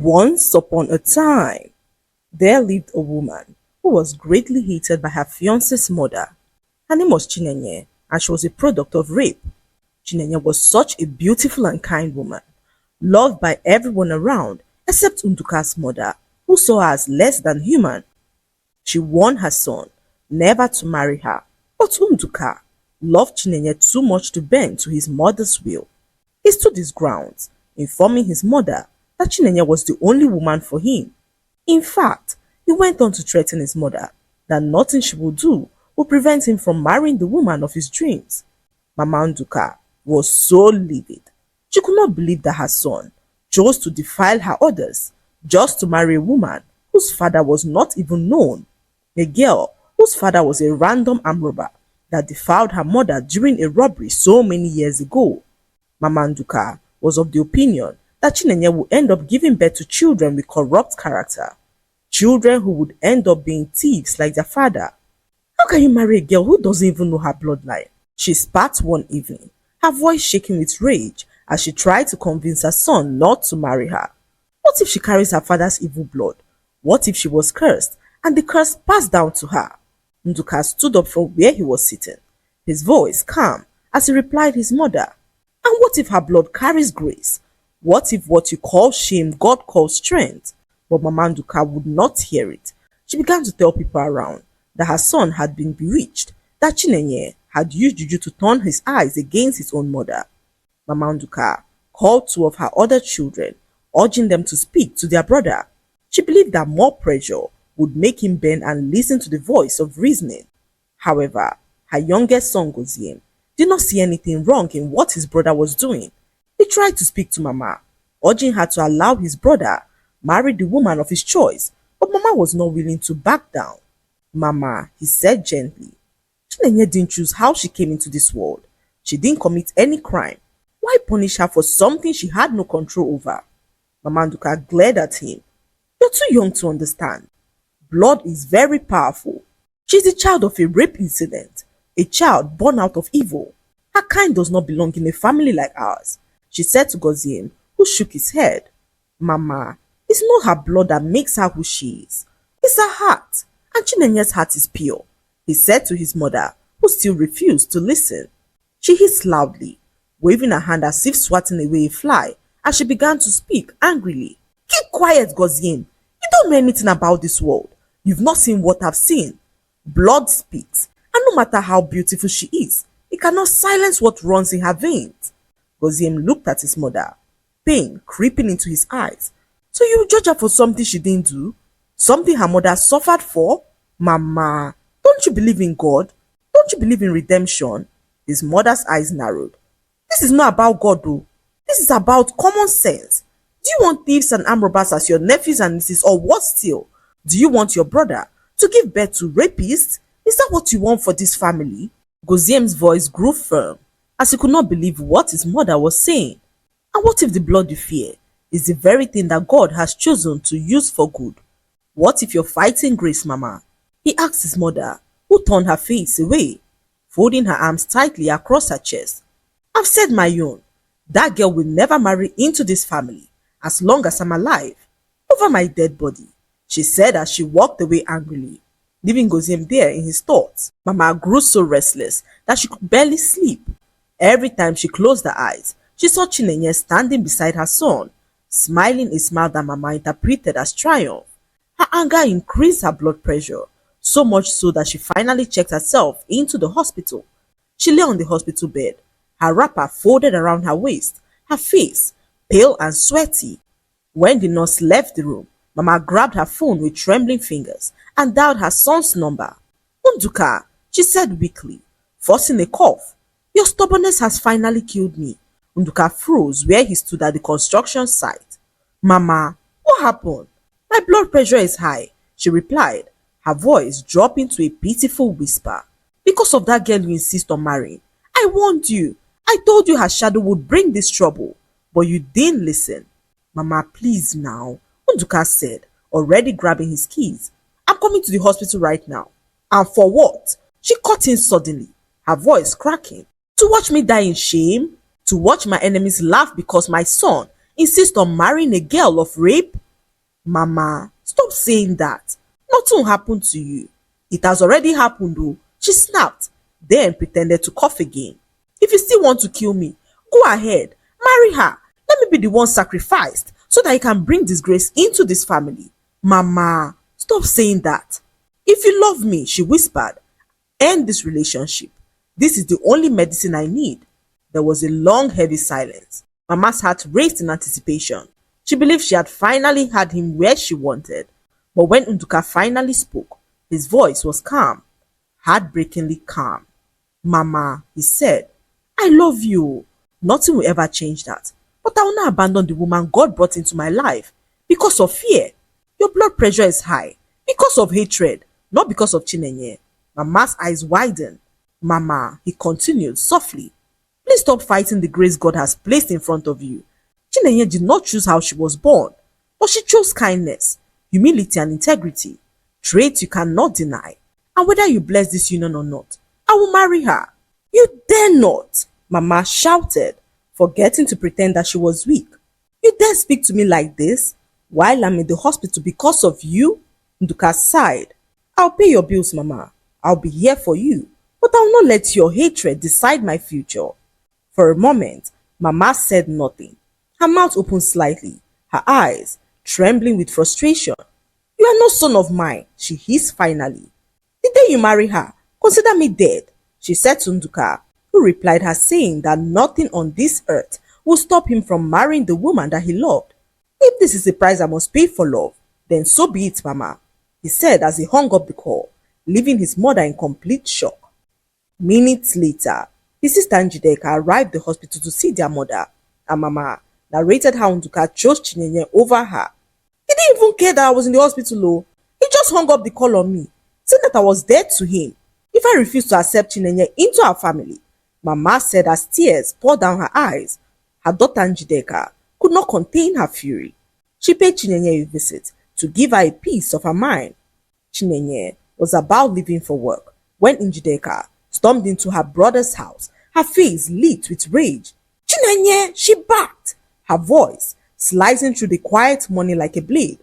Once upon a time, there lived a woman who was greatly hated by her fiance's mother. Her name was Chinya, and she was a product of rape. Chinya was such a beautiful and kind woman, loved by everyone around except Unduka's mother, who saw her as less than human. She warned her son never to marry her, but Unduka loved Chinya too much to bend to his mother's will. He stood his ground, informing his mother that Chinya was the only woman for him. In fact, he went on to threaten his mother that nothing she would do would prevent him from marrying the woman of his dreams. Mama Unuka was so livid. She could not believe that her son chose to defile her orders just to marry a woman whose father was not even known, a girl whose father was a random armed robber that defiled her mother during a robbery so many years ago. Mama Unuka was of the opinion that Chinya would end up giving birth to children with corrupt character, children who would end up being thieves like their father. How can you marry a girl who doesn't even know her bloodline? She spat one evening, her voice shaking with rage as she tried to convince her son not to marry her. What if she carries her father's evil blood? What if she was cursed and the curse passed down to her? Nduka stood up from where he was sitting, his voice calm as he replied his mother. And what if her blood carries grace? What if what you call shame God calls strength? But Mama Unuka would not hear it. She began to tell people around that her son had been bewitched, that Chinya had used juju to turn his eyes against his own mother. Mama Unuka called two of her other children, urging them to speak to their brother. She believed that more pressure would make him bend and listen to the voice of reasoning. However, her youngest son Goziem did not see anything wrong in what his brother was doing. He tried to speak to Mama, urging her to allow his brother marry the woman of his choice, but Mama was not willing to back down. Mama, he said gently, Chinya didn't choose how she came into this world. She didn't commit any crime. Why punish her for something she had no control over? Mama Unuka glared at him. You're too young to understand. Blood is very powerful. She's the child of a rape incident, a child born out of evil. Her kind does not belong in a family like ours, she said to Goziem, who shook his head. Mama, it's not her blood that makes her who she is. It's her heart, and Chinenye's heart is pure, he said to his mother, who still refused to listen. She hissed loudly, waving her hand as if swatting away a fly, as she began to speak angrily. Keep quiet, Goziem. You don't know anything about this world. You've not seen what I've seen. Blood speaks, and no matter how beautiful she is, it cannot silence what runs in her veins. Goziem looked at his mother, pain creeping into his eyes. So you judge her for something she didn't do? Something her mother suffered for? Mama, don't you believe in God? Don't you believe in redemption? His mother's eyes narrowed. This is not about God though. This is about common sense. Do you want thieves and armed robbers as your nephews and nieces, or what still? Do you want your brother to give birth to rapists? Is that what you want for this family? Goziem's voice grew firm as he could not believe what his mother was saying. And what if the blood you fear is the very thing that God has chosen to use for good? What if you're fighting grace, Mama? He asked his mother, who turned her face away, folding her arms tightly across her chest. I've said my own. That girl will never marry into this family as long as I'm alive. Over my dead body, she said as she walked away angrily, leaving Goziem there in his thoughts. Mama grew so restless that she could barely sleep. Every time she closed her eyes, she saw Chinenye standing beside her son, smiling a smile that Mama interpreted as triumph. Her anger increased her blood pressure, so much so that she finally checked herself into the hospital. She lay on the hospital bed, her wrapper folded around her waist, her face pale and sweaty. When the nurse left the room, Mama grabbed her phone with trembling fingers and dialed her son's number. Unuka, she said weakly, forcing a cough. Your stubbornness has finally killed me. Unuka froze where he stood at the construction site. Mama, what happened? My blood pressure is high, she replied, her voice dropping to a pitiful whisper. Because of that girl you insist on marrying. I warned you. I told you her shadow would bring this trouble, but you didn't listen. Mama, please now, Unuka said, already grabbing his keys. I'm coming to the hospital right now. And for what? She cut in suddenly, her voice cracking. To watch me die in shame? To watch my enemies laugh because my son insists on marrying a girl of rape? Mama, stop saying that. Nothing will happen to you. It has already happened though. She snapped, then pretended to cough again. If you still want to kill me, go ahead. Marry her. Let me be the one sacrificed so that I can bring disgrace into this family. Mama, stop saying that. If you love me, she whispered, end this relationship. This is the only medicine I need. There was a long, heavy silence. Mama's heart raced in anticipation. She believed she had finally had him where she wanted. But when Unuka finally spoke, his voice was calm, heartbreakingly calm. Mama, he said, I love you. Nothing will ever change that. But I will not abandon the woman God brought into my life because of fear. Your blood pressure is high because of hatred, not because of Chinenye. Mama's eyes widened. Mama, he continued softly, please stop fighting the grace God has placed in front of you. Chinenye did not choose how she was born, but she chose kindness, humility and integrity, traits you cannot deny. And whether you bless this union or not, I will marry her. You dare not, Mama shouted, forgetting to pretend that she was weak. You dare speak to me like this while I'm in the hospital because of you? Unuka sighed. I'll pay your bills, Mama. I'll be here for you, but I'll not let your hatred decide my future. For a moment, Mama said nothing. Her mouth opened slightly, her eyes trembling with frustration. You are no son of mine, she hissed finally. The day you marry her, consider me dead, she said to Unuka, who replied her saying that nothing on this earth will stop him from marrying the woman that he loved. If this is the price I must pay for love, then so be it, Mama, he said as he hung up the call, leaving his mother in complete shock. Minutes later, his sister Njideka arrived at the hospital to see their mother, and Mama narrated how Unuka chose Chinenye over her. He didn't even care that I was in the hospital, oh. He just hung up the call on me, saying that I was dead to him if I refused to accept Chinenye into our family. Mama said as tears poured down her eyes. Her daughter Njideka could not contain her fury. She paid Chinenye a visit to give her a piece of her mind. Chinenye was about leaving for work when Njideka stormed into her brother's house, her face lit with rage. Chinenye, she barked, her voice slicing through the quiet morning like a blade.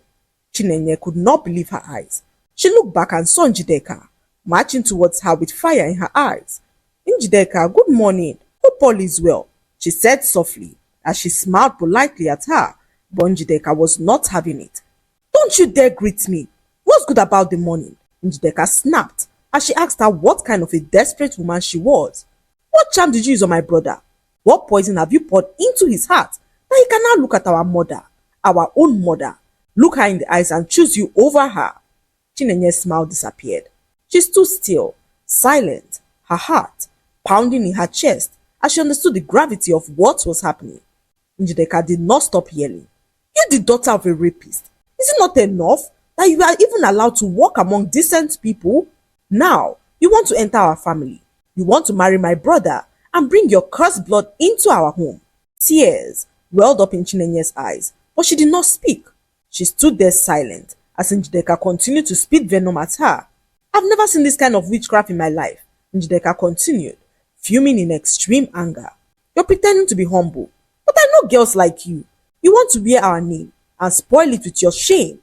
Chinenye could not believe her eyes. She looked back and saw Njideka marching towards her with fire in her eyes. Njideka, good morning. Hope all is well, she said softly as she smiled politely at her, but Njideka was not having it. Don't you dare greet me. What's good about the morning? Njideka snapped as she asked her what kind of a desperate woman she was. What charm did you use on my brother? What poison have you poured into his heart that he can now look at our mother, our own mother, look her in the eyes and choose you over her? Chinenye's smile disappeared. She stood still, silent, her heart pounding in her chest as she understood the gravity of what was happening. Njideka did not stop yelling. You the daughter of a rapist. Is it not enough that you are even allowed to walk among decent people? Now, you want to enter our family. You want to marry my brother and bring your cursed blood into our home. Tears welled up in Chinenye's eyes, but she did not speak. She stood there silent as Njideka continued to spit venom at her. I've never seen this kind of witchcraft in my life, Njideka continued, fuming in extreme anger. You're pretending to be humble, but I know girls like you. You want to wear our name and spoil it with your shame.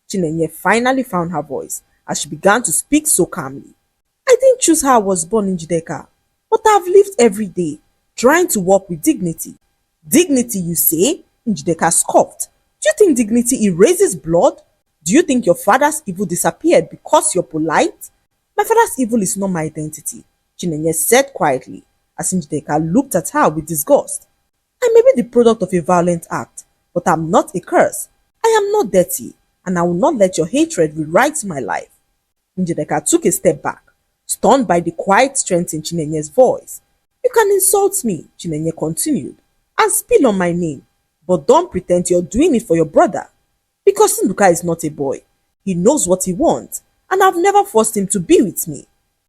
Chinenye finally found her voice as she began to speak so calmly. I didn't choose how I was born in Njideka, but I've lived every day trying to walk with dignity. Dignity, you say? Njideka scoffed. Do you think dignity erases blood? Do you think your father's evil disappeared because you're polite? My father's evil is not my identity, Chinenye said quietly as Njideka looked at her with disgust. I may be the product of a violent act, but I'm not a curse. I am not dirty, and I will not let your hatred rewrite my life. Njideka took a step back, stunned by the quiet strength in Chinenye's voice. You can insult me, Chinenye continued, and spill on my name, but don't pretend you're doing it for your brother. Because Unuka is not a boy. He knows what he wants, and I've never forced him to be with me.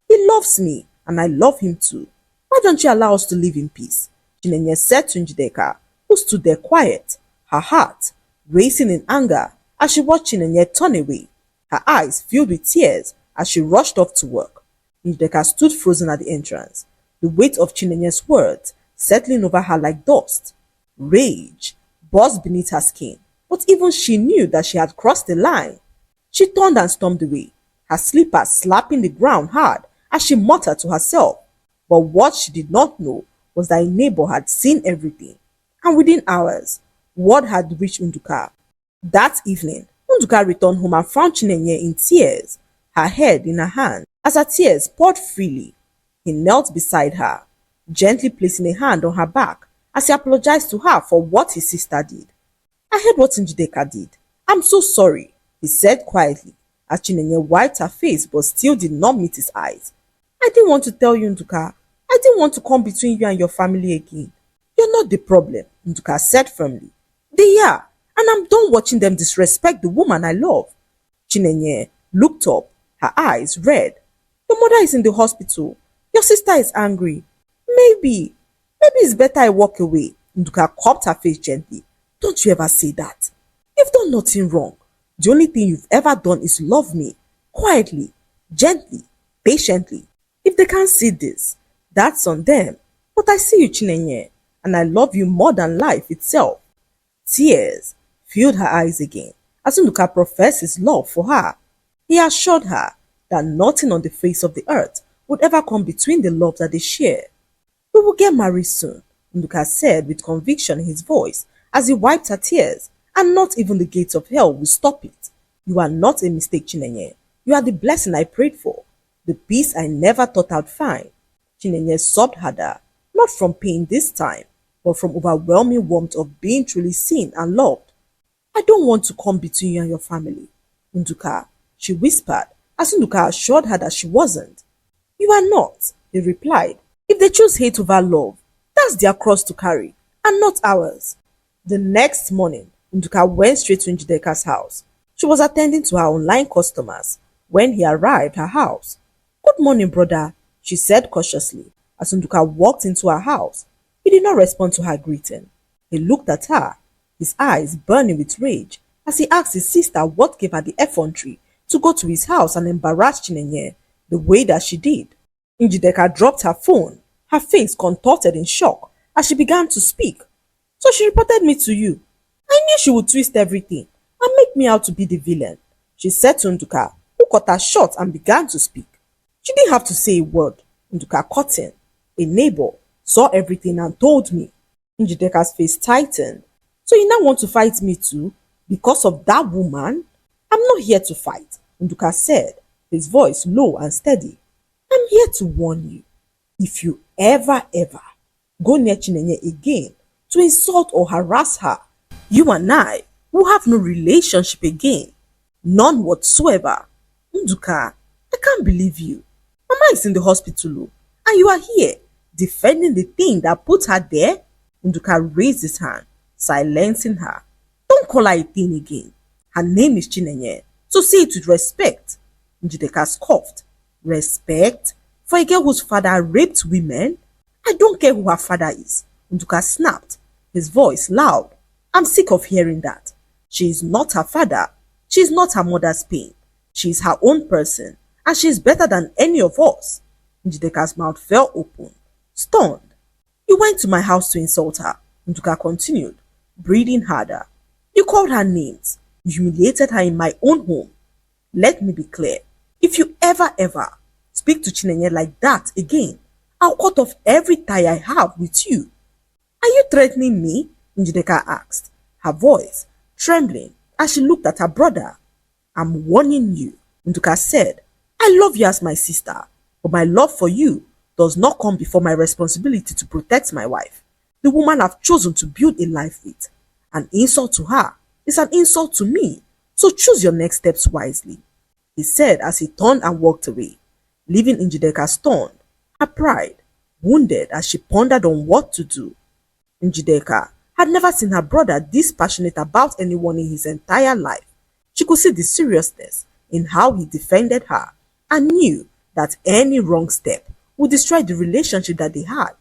He loves me, and I love him too. Why don't you allow us to live in peace? Chinenye said to Njideka, who stood there quiet, her heart racing in anger as she watched Chinenye turn away, her eyes filled with tears as she rushed off to work. Njideka stood frozen at the entrance, the weight of Chinenye's words settling over her like dust. Rage buzzed beneath her skin, but even she knew that she had crossed the line. She turned and stormed away, her slippers slapping the ground hard as she muttered to herself. But what she did not know was that a neighbor had seen everything, and within hours, word had reached Unuka. That evening, Unuka returned home and found Chinya in tears, her head in her hand. As her tears poured freely, he knelt beside her, gently placing a hand on her back as he apologized to her for what his sister did. I heard what Njideka did. I'm so sorry, he said quietly as Chinya wiped her face but still did not meet his eyes. I didn't want to tell you, Unuka. I didn't want to come between you and your family again. You're not the problem, Unuka said firmly. They are, and I'm done watching them disrespect the woman I love. Chinenye looked up, her eyes red. Your mother is in the hospital. Your sister is angry. Maybe it's better I walk away. Unuka cupped her face gently. Don't you ever say that. You've done nothing wrong. The only thing you've ever done is love me. Quietly, gently, patiently. If they can't see this, that's on them. But I see you, Chinenye, and I love you more than life itself. Tears filled her eyes again as Unuka professed his love for her. He assured her that nothing on the face of the earth would ever come between the love that they share. We will get married soon, Unuka said with conviction in his voice as he wiped her tears, and not even the gates of hell will stop it. You are not a mistake, Chinenye. You are the blessing I prayed for, the peace I never thought I'd find. Chinenye sobbed harder, not from pain this time, but from overwhelming warmth of being truly seen and loved. I don't want to come between you and your family, Unuka, she whispered, as Unuka assured her that she wasn't. You are not, he replied. If they choose hate over love, that's their cross to carry, and not ours. The next morning, Unuka went straight to Njideka's house. She was attending to her online customers when he arrived at her house. Good morning, brother, she said cautiously as Unuka walked into her house. He did not respond to her greeting. He looked at her, his eyes burning with rage, as he asked his sister what gave her the effrontery to go to his house and embarrass Chinenye the way that she did. Njideka dropped her phone, her face contorted in shock as she began to speak. So she reported me to you. I knew she would twist everything and make me out to be the villain, she said to Unuka, who cut her short and began to speak. She didn't have to say a word. Unuka cut in. A neighbor saw everything and told me. Njideka's face tightened. So you now want to fight me too? Because of that woman? I'm not here to fight, Unuka said, his voice low and steady. I'm here to warn you. If you ever go near Chinenye again to insult or harass her, you and I will have no relationship again. None whatsoever. Unuka, I can't believe you. Mama is in the hospital, and you are here defending the thing that put her there. Unuka raised his hand, silencing her. Don't call her a thing again. Her name is Chinenye, so say it with respect. Njideka scoffed. Respect? For a girl whose father raped women? I don't care who her father is. Unuka snapped, his voice loud. I'm sick of hearing that. She is not her father. She is not her mother's pain. She is her own person, and she is better than any of us. Njideka's mouth fell open, stunned. You went to my house to insult her, Unuka continued, breathing harder. You called her names. You humiliated her in my own home. Let me be clear. If you ever speak to Chinenye like that again, I'll cut off every tie I have with you. Are you threatening me? Njideka asked, her voice trembling as she looked at her brother. I'm warning you, Unuka said. I love you as my sister, but my love for you does not come before my responsibility to protect my wife, the woman I've chosen to build a life with. An insult to her is an insult to me, so choose your next steps wisely, he said as he turned and walked away, leaving Njideka stunned, her pride wounded as she pondered on what to do. Njideka had never seen her brother this passionate about anyone in his entire life. She could see the seriousness in how he defended her and knew that any wrong step would destroy the relationship that they had.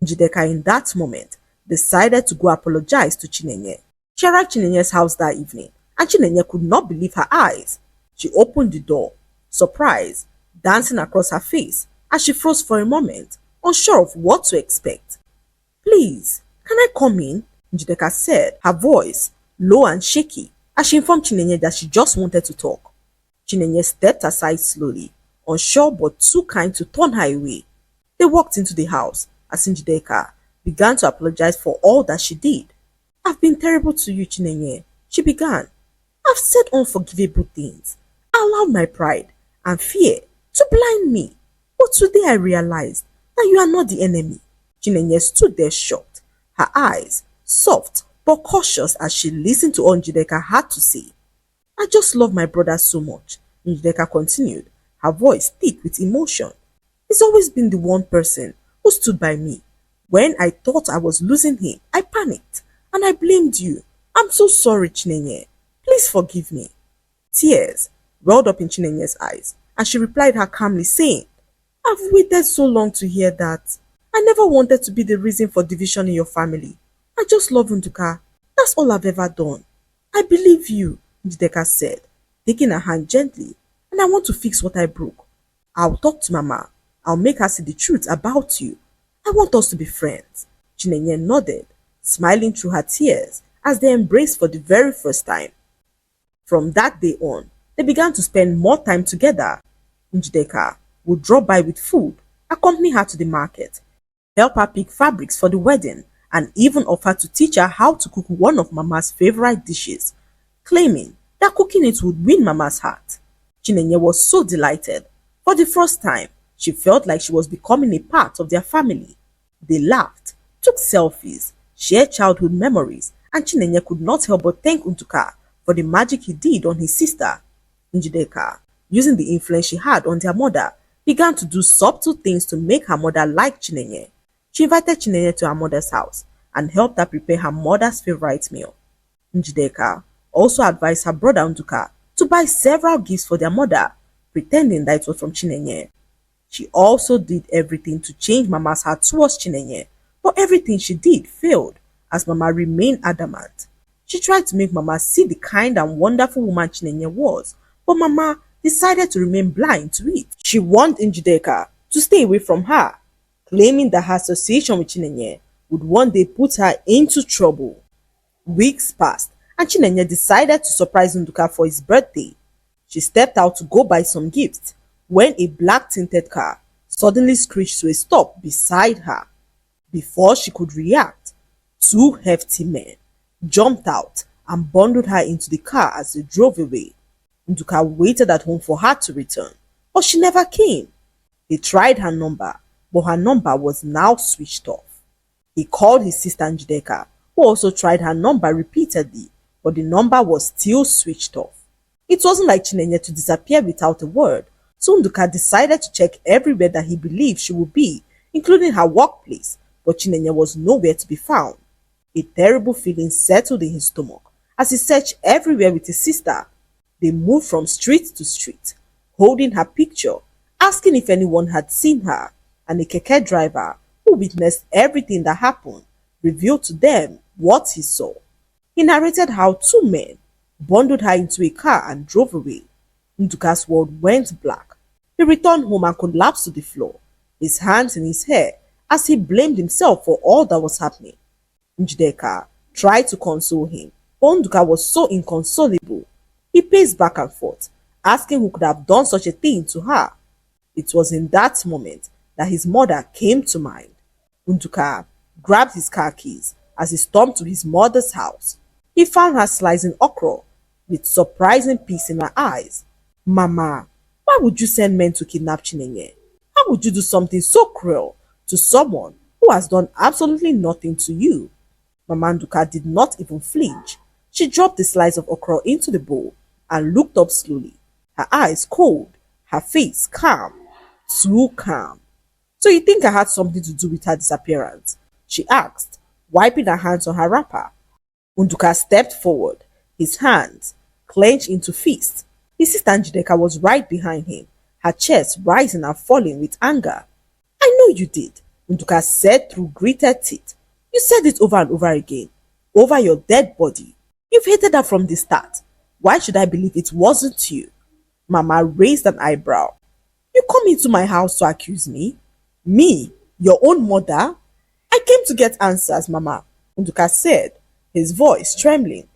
Njideka in that moment decided to go apologize to Chinenye. She arrived at Chinenye's house that evening, and Chinenye could not believe her eyes. She opened the door, surprise dancing across her face as she froze for a moment, unsure of what to expect. Please, can I come in? Njideka said, her voice low and shaky, as she informed Chinenye that she just wanted to talk. Chinenye stepped aside slowly, unsure but too kind to turn her away. They walked into the house as Njideka began to apologize for all that she did. "I've been terrible to you, Chinenye," she began. "I've said unforgivable things, allowed my pride and fear to blind me. But today I realized that you are not the enemy." Chinenye stood there shocked, her eyes soft but cautious as she listened to all Njideka had to say. "I just love my brother so much," Njideka continued, her voice thick with emotion. "He's always been the one person who stood by me. When I thought I was losing him, I panicked and I blamed you. I'm so sorry, Chinenye. Please forgive me." Tears welled up in Chinenye's eyes and she replied her calmly saying, "I've waited so long to hear that. I never wanted to be the reason for division in your family. I just love Unuka. That's all I've ever done. I believe you," Njideka said, taking her hand gently, "and I want to fix what I broke. I'll talk to Mama. I'll make her see the truth about you. I want us to be friends." Chinenye nodded, smiling through her tears as they embraced for the very first time. From that day on, they began to spend more time together. Njideka would drop by with food, accompany her to the market, help her pick fabrics for the wedding, and even offer to teach her how to cook one of Mama's favorite dishes, claiming that cooking it would win Mama's heart. Chinenye was so delighted. For the first time, she felt like she was becoming a part of their family. They laughed, took selfies, shared childhood memories, and Chinenye could not help but thank Unuka for the magic he did on his sister. Njideka, using the influence she had on their mother, began to do subtle things to make her mother like Chinenye. She invited Chinenye to her mother's house and helped her prepare her mother's favorite meal. Njideka also advised her brother Unuka to buy several gifts for their mother, pretending that it was from Chinenye. She also did everything to change Mama's heart towards Chinenye, but everything she did failed as Mama remained adamant. She tried to make Mama see the kind and wonderful woman Chinenye was, but Mama decided to remain blind to it. She warned Njideka to stay away from her, claiming that her association with Chinenye would one day put her into trouble. Weeks passed and Chinenye decided to surprise Unuka for his birthday. She stepped out to go buy some gifts when a black tinted car suddenly screeched to a stop beside her. Before she could react, two hefty men jumped out and bundled her into the car as they drove away. Unuka waited at home for her to return, but she never came. He tried her number, but her number was now switched off. He called his sister Njideka, who also tried her number repeatedly, but the number was still switched off. It wasn't like Chinenye to disappear without a word, so Unuka decided to check everywhere that he believed she would be, including her workplace, but Chinenye was nowhere to be found. A terrible feeling settled in his stomach as he searched everywhere with his sister. They moved from street to street, holding her picture, asking if anyone had seen her, and a keke driver who witnessed everything that happened revealed to them what he saw. He narrated how two men bundled her into a car and drove away. Unuka's world went black. He returned home and collapsed to the floor, his hands in his hair as he blamed himself for all that was happening. Njideka tried to console him, but Unuka was so inconsolable. He paced back and forth, asking who could have done such a thing to her. It was in that moment that his mother came to mind. Unuka grabbed his car keys as he stormed to his mother's house. He found her slicing okra with surprising peace in her eyes. "Mama, why would you send men to kidnap Chinenye? How would you do something so cruel to someone who has done absolutely nothing to you?" Mama Unuka did not even flinch. She dropped the slice of okra into the bowl and looked up slowly, her eyes cold, her face calm, too calm. "So you think I had something to do with her disappearance?" she asked, wiping her hands on her wrapper. Unuka stepped forward, his hands clenched into fists. His sister Njideka was right behind him, her chest rising and falling with anger. "I know you did," Unuka said through gritted teeth. "You said it over and over again, over your dead body. You've hated her from the start. Why should I believe it wasn't you?" Mama raised an eyebrow. "You come into my house to accuse me? Me, your own mother?" "I came to get answers, Mama," Unuka said, his voice trembling.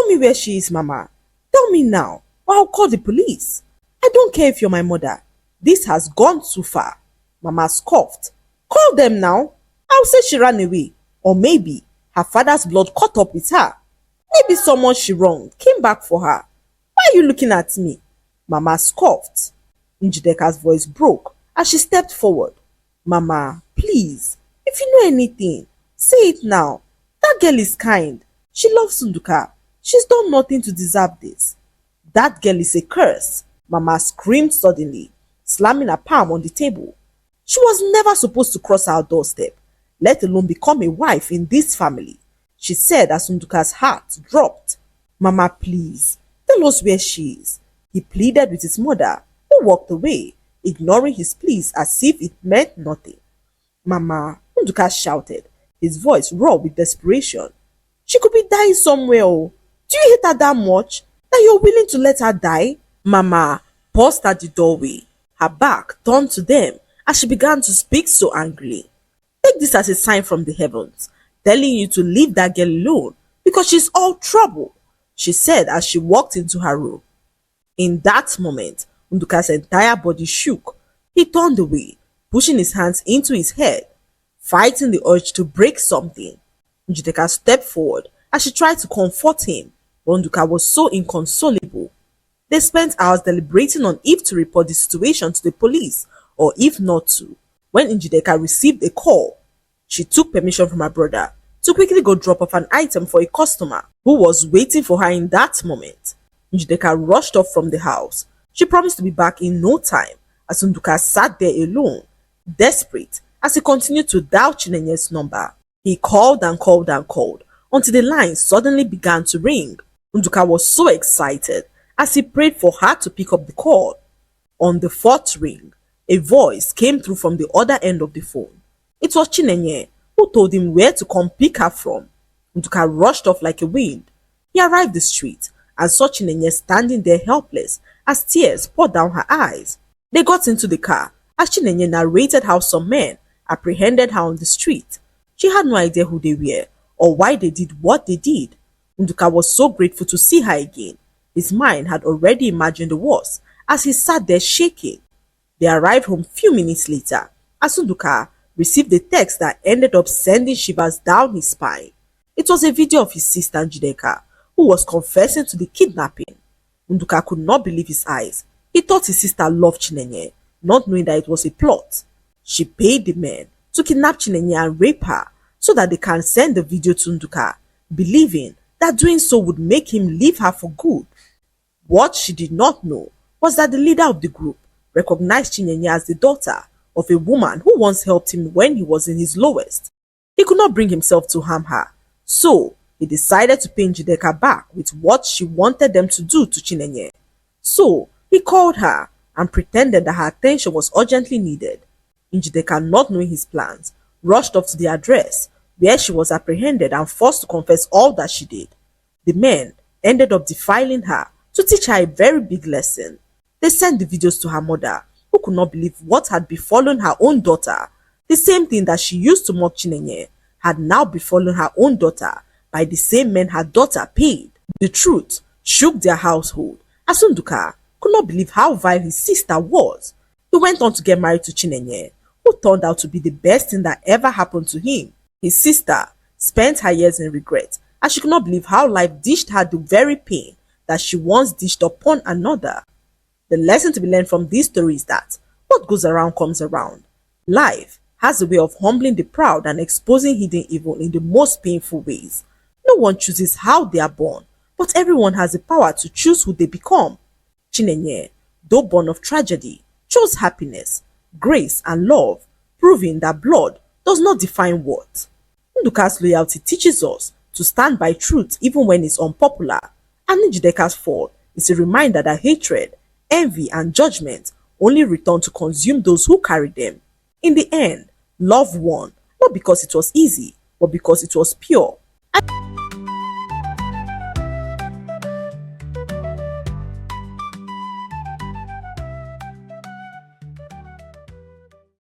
Tell me where she is, Mama. Tell me now, or I'll call the police. I don't care if you're my mother. This has gone too far. Mama scoffed. Call them now. I'll say she ran away. Or maybe her father's blood caught up with her. Maybe someone she wronged came back for her. Why are you looking at me? Mama scoffed. Njideka's voice broke as she stepped forward. Mama, please, if you know anything, say it now. That girl is kind. She loves Unuka. She's done nothing to deserve this. That girl is a curse, Mama screamed suddenly, slamming her palm on the table. She was never supposed to cross our doorstep, let alone become a wife in this family, she said as Unuka's heart dropped. Mama, please, tell us where she is, he pleaded with his mother, who walked away, ignoring his pleas as if it meant nothing. Mama, Unuka shouted, his voice raw with desperation. She could be dying somewhere. Oh. Do you hate her that much that you're willing to let her die? Mama paused at the doorway, her back turned to them as she began to speak so angrily. Take this as a sign from the heavens, telling you to leave that girl alone because she's all trouble, she said as she walked into her room. In that moment, Unuka's entire body shook. He turned away, pushing his hands into his head, fighting the urge to break something. Njideka stepped forward as she tried to comfort him, but Unuka was so inconsolable. They spent hours deliberating on if to report the situation to the police or if not to. When Njideka received a call, she took permission from her brother to quickly go drop off an item for a customer who was waiting for her in that moment. Njideka rushed off from the house. She promised to be back in no time as Unuka sat there alone, desperate as he continued to dial Chinenye's number. He called and called and called until the line suddenly began to ring. Unuka was so excited as he prayed for her to pick up the call. On the fourth ring, a voice came through from the other end of the phone. It was Chinenye, who told him where to come pick her from. Unuka rushed off like a wind. He arrived the street and saw Chinenye standing there helpless as tears poured down her eyes. They got into the car as Chinenye narrated how some men apprehended her on the street. She had no idea who they were or why they did what they did. Unuka was so grateful to see her again. His mind had already imagined the worst as he sat there shaking. They arrived home few minutes later as Unuka received a text that ended up sending shivers down his spine. It was a video of his sister Njideka, who was confessing to the kidnapping. Unuka could not believe his eyes. He thought his sister loved Chinenye, not knowing that it was a plot. She paid the men to kidnap Chinenye and rape her so that they can send the video to Unuka, believing that doing so would make him leave her for good. What she did not know was that the leader of the group recognized Chinenye as the daughter of a woman who once helped him when he was in his lowest. He could not bring himself to harm her, so he decided to pay Njideka back with what she wanted them to do to Chinenye. So he called her and pretended that her attention was urgently needed. Njideka, not knowing his plans, rushed off to the address where she was apprehended and forced to confess all that she did. The men ended up defiling her to teach her a very big lesson. They sent the videos to her mother, who could not believe what had befallen her own daughter. The same thing that she used to mock Chinenye had now befallen her own daughter by the same men her daughter paid. The truth shook their household as Unuka could not believe how vile his sister was. He went on to get married to Chinenye, who turned out to be the best thing that ever happened to him. His sister spent her years in regret as she could not believe how life dished her the very pain that she once dished upon another. The lesson to be learned from this story is that what goes around comes around. Life has a way of humbling the proud and exposing hidden evil in the most painful ways. No one chooses how they are born, but everyone has the power to choose who they become. Chinenye, though born of tragedy, chose happiness, grace and love, proving that blood does not define worth. Unuka's loyalty teaches us to stand by truth even when it's unpopular, and Njideka's fall is a reminder that hatred, envy and judgment only return to consume those who carry them. In the end, love won, not because it was easy, but because it was pure.